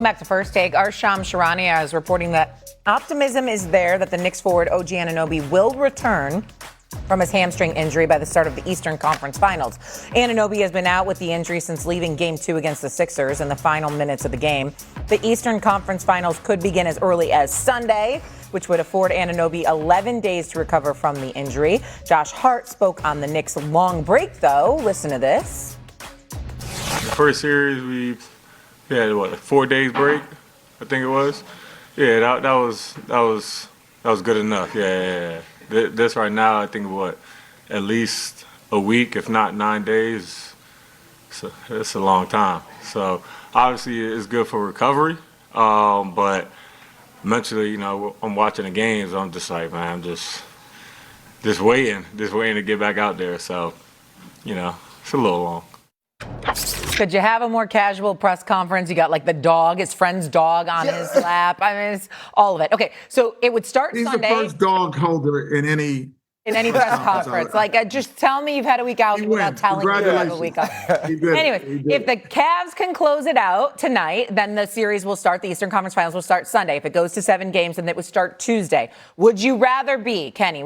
Back to First Take. Our Shams Charania is reporting that optimism is there that the Knicks forward OG Anunoby will return from his hamstring injury by the start of the Eastern Conference Finals. Anunoby has been out with the injury since leaving Game 2 against the Sixers in the final minutes of the game. The Eastern Conference Finals could begin as early as Sunday, which would afford Anunoby 11 days to recover from the injury. Josh Hart spoke on the Knicks' long break, though. Listen to this. The first series, we had a 4 days break, I think it was. Yeah, that was good enough. Yeah. This right now, I think at least a week, if not 9 days. So it's a long time. So obviously it's good for recovery, but mentally, I'm watching the games. I'm just like, man, I'm just waiting to get back out there. So, it's a little long. Could you have a more casual press conference? You got like his friend's dog on his lap. I mean, it's all of it. Okay, so it would start Sunday. He's the first dog holder in any press conference. Just tell me you've had a week out without telling me you have a week off. Anyway, if the Cavs can close it out tonight, then the series will start. The Eastern Conference Finals will start Sunday. If it goes to 7 games, then it would start Tuesday. Would you rather be, Kenny,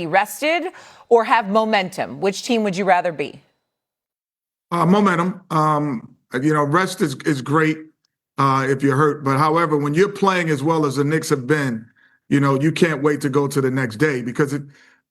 rested or have momentum? Which team would you rather be? Momentum. Rest is great if you're hurt. But however, when you're playing as well as the Knicks have been, you can't wait to go to the next day because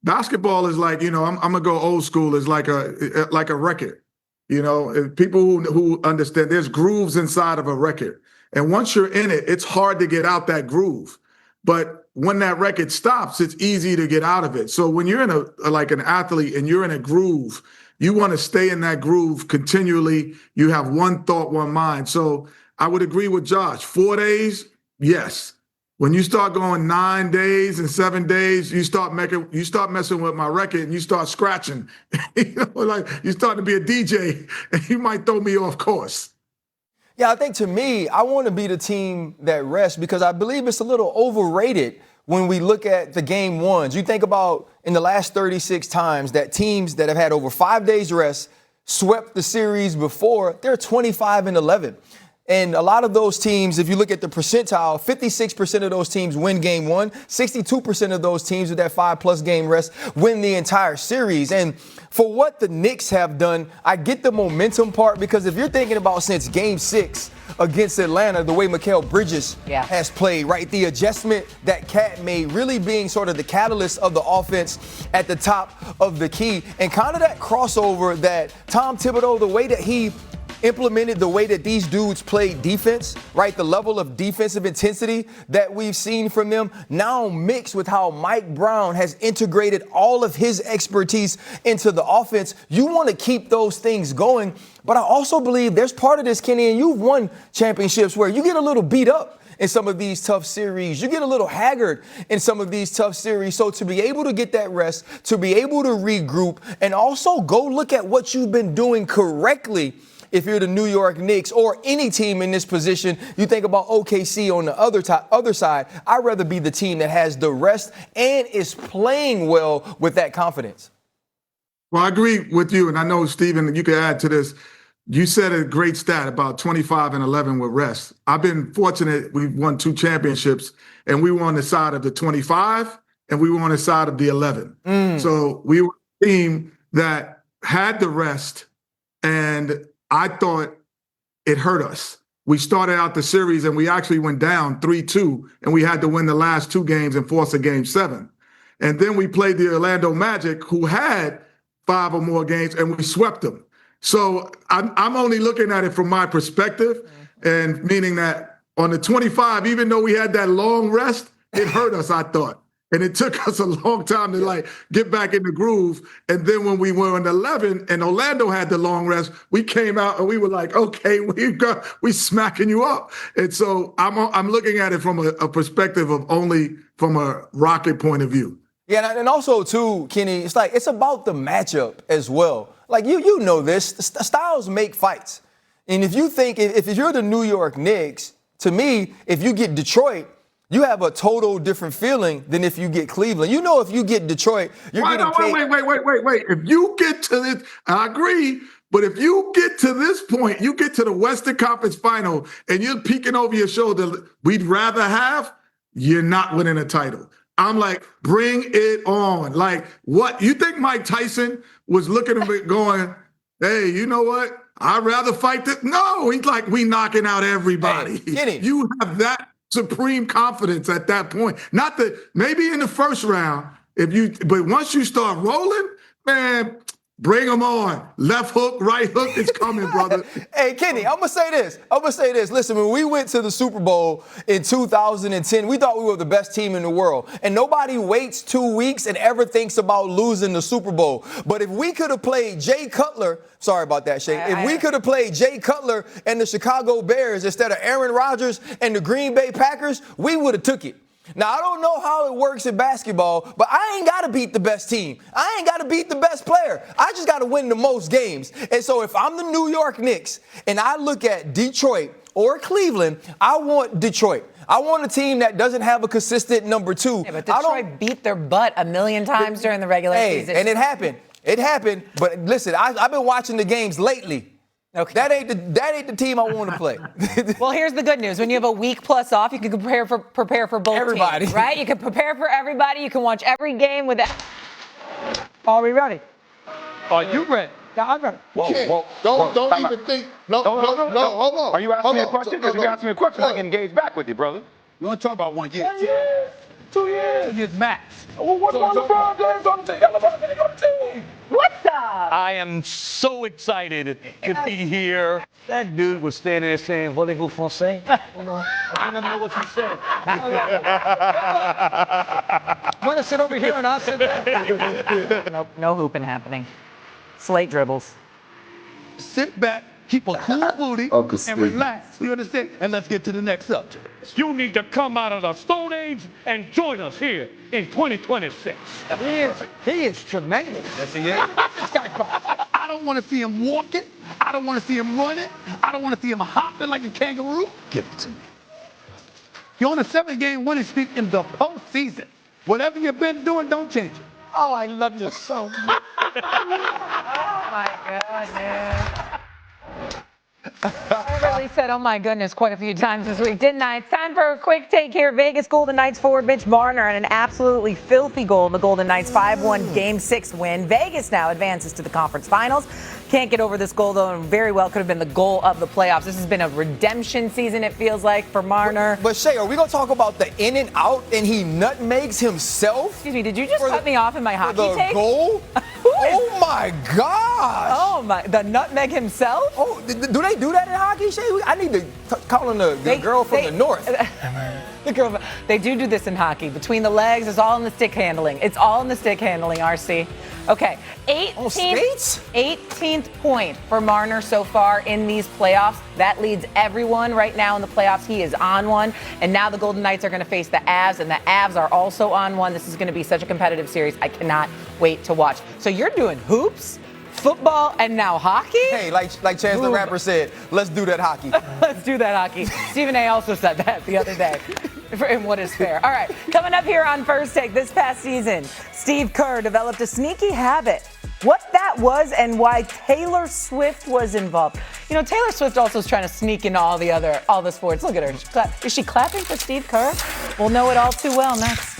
basketball is like, I'm gonna go old school. Is like a record. People who understand there's grooves inside of a record, and once you're in it, it's hard to get out that groove. But when that record stops, it's easy to get out of it. So when you're in an athlete and you're in a groove, you want to stay in that groove continually. You have one thought, one mind. So I would agree with Josh. 4 days, yes. When you start going 9 days and 7 days, you start messing with my record and you start scratching. Like you start to be a DJ and you might throw me off course. Yeah, I think to me, I want to be the team that rests because I believe it's a little overrated when we look at the game ones. You think about in the last 36 times that teams that have had over 5 days rest swept the series before, they're 25-11. And a lot of those teams, if you look at the percentile, 56% of those teams win game one, 62% of those teams with that 5+ game rest win the entire series. And for what the Knicks have done, I get the momentum part because if you're thinking about since game 6 against Atlanta, the way Mikal Bridges has played, right? The adjustment that Cat made really being sort of the catalyst of the offense at the top of the key and kind of that crossover that Tom Thibodeau, the way that he implemented the way that these dudes play defense, right? The level of defensive intensity that we've seen from them now mixed with how Mike Brown has integrated all of his expertise into the offense. You want to keep those things going. But I also believe there's part of this, Kenny, and you've won championships where you get a little beat up in some of these tough series. You get a little haggard in some of these tough series. So to be able to get that rest, to be able to regroup, and also go look at what you've been doing correctly. If you're the New York Knicks or any team in this position, you think about OKC on the other side. I'd rather be the team that has the rest and is playing well with that confidence. Well, I agree with you, and I know, Stephen, you could add to this. You said a great stat about 25-11 with rest. I've been fortunate. We've won 2 championships, and we were on the side of the 25, and we were on the side of the 11. So we were a team that had the rest, and I thought it hurt us. We started out the series and we actually went down 3-2 and we had to win the last 2 games and force a game 7. And then we played the Orlando Magic who had 5 or more games and we swept them. So I'm only looking at it from my perspective and meaning that on the 25, even though we had that long rest, it hurt us, I thought. And it took us a long time to get back in the groove. And then when we were in 11 and Orlando had the long rest, we came out and we were like, okay, we smacking you up. And so I'm looking at it from a perspective of only from a Rocket point of view. Yeah, and also too, Kenny, it's about the matchup as well. Like you know this, styles make fights. And if you think if you're the New York Knicks, to me, if you get Detroit, you have a total different feeling than if you get Cleveland. If you get Detroit, you're getting wait. If you get to it, I agree. But if you get to this point, you get to the Western Conference Final, and you're peeking over your shoulder, we'd rather have, you're not winning a title. I'm like, bring it on. Like, what? You think Mike Tyson was looking at it going, hey, you know what? I'd rather fight this. No, he's like, we knocking out everybody. Kenny. You have that supreme confidence at that point. Not that maybe in the first round, but once you start rolling, man, bring them on. Left hook, right hook, it's coming, brother. Hey, Kenny, I'm going to say this. Listen, when we went to the Super Bowl in 2010, we thought we were the best team in the world. And nobody waits 2 weeks and ever thinks about losing the Super Bowl. But if we could have played Jay Cutler, sorry about that, Shay. If we could have played Jay Cutler and the Chicago Bears instead of Aaron Rodgers and the Green Bay Packers, we would have took it. Now, I don't know how it works in basketball, but I ain't got to beat the best team. I ain't got to beat the best player. I just got to win the most games. And so if I'm the New York Knicks and I look at Detroit or Cleveland, I want Detroit. I want a team that doesn't have a consistent number two. Yeah, but Detroit beat their butt a million times during the regular season. And it happened. It happened. But listen, I've been watching the games lately. Okay. That ain't the team I want to play. Well, here's the good news. When you have a week plus off, you can prepare for both everybody. teams, right? You can prepare for everybody. You can watch every game with Are we ready? Are you ready? Yeah, I'm ready. Whoa. Don't even think. No, hold on. Are you asking me a question? Because if you ask me a question, I can engage back with you, brother. You want to talk about 1 year? 1 year. 2 years. It's max. Well, what's on LeBron James on the team? LeBron James on the team. What's up? I am so excited to be here. That dude was standing there saying, "Voulez-vous français?" I don't know what you said. I'm going to sit over here and I'll sit there. Nope, no hooping happening. Slate dribbles. Sit back, keep a cool booty, and relax. You understand? And let's get to the next subject. You need to come out of the Stone Age and join us here in 2026. He is tremendous. Yes, he is. I don't want to see him walking. I don't want to see him running. I don't want to see him hopping like a kangaroo. Give it to me. You're on a 7-game winning streak in the postseason. Whatever you've been doing, don't change it. Oh, I love you so much. Oh, my goodness. I really said, oh, my goodness, quite a few times this week, didn't I? It's time for a quick take here. Vegas Golden Knights forward Mitch Marner and an absolutely filthy goal in the Golden Knights 5-1 Game 6 win. Vegas now advances to the conference finals. Can't get over this goal, though, and very well could have been the goal of the playoffs. This has been a redemption season, it feels like, for Marner. But Shay, are we going to talk about the in and out and he nutmegs himself? Excuse me, did you just cut me off in my hockey the take? Goal? Oh, my gosh. Oh, my. The nutmeg himself? Oh, do they do that in hockey, Shay? I need to call in the girl from the north. The girl, they do this in hockey. Between the legs, it's all in the stick handling. It's all in the stick handling, RC. Okay, 18th point for Marner so far in these playoffs. That leads everyone right now in the playoffs. He is on one. And now the Golden Knights are going to face the Avs, and the Avs are also on one. This is going to be such a competitive series. I cannot wait to watch. So you're doing hoops, football, and now hockey? Hey, like Chance the Rapper said, let's do that hockey. Let's do that hockey. Stephen A. also said that the other day. In What Is Fair. All right, coming up here on First Take this past season, Steve Kerr developed a sneaky habit. What that was and why Taylor Swift was involved. You know, Taylor Swift also is trying to sneak into all the sports. Look at her. Is she clapping for Steve Kerr? We'll know it all too well next.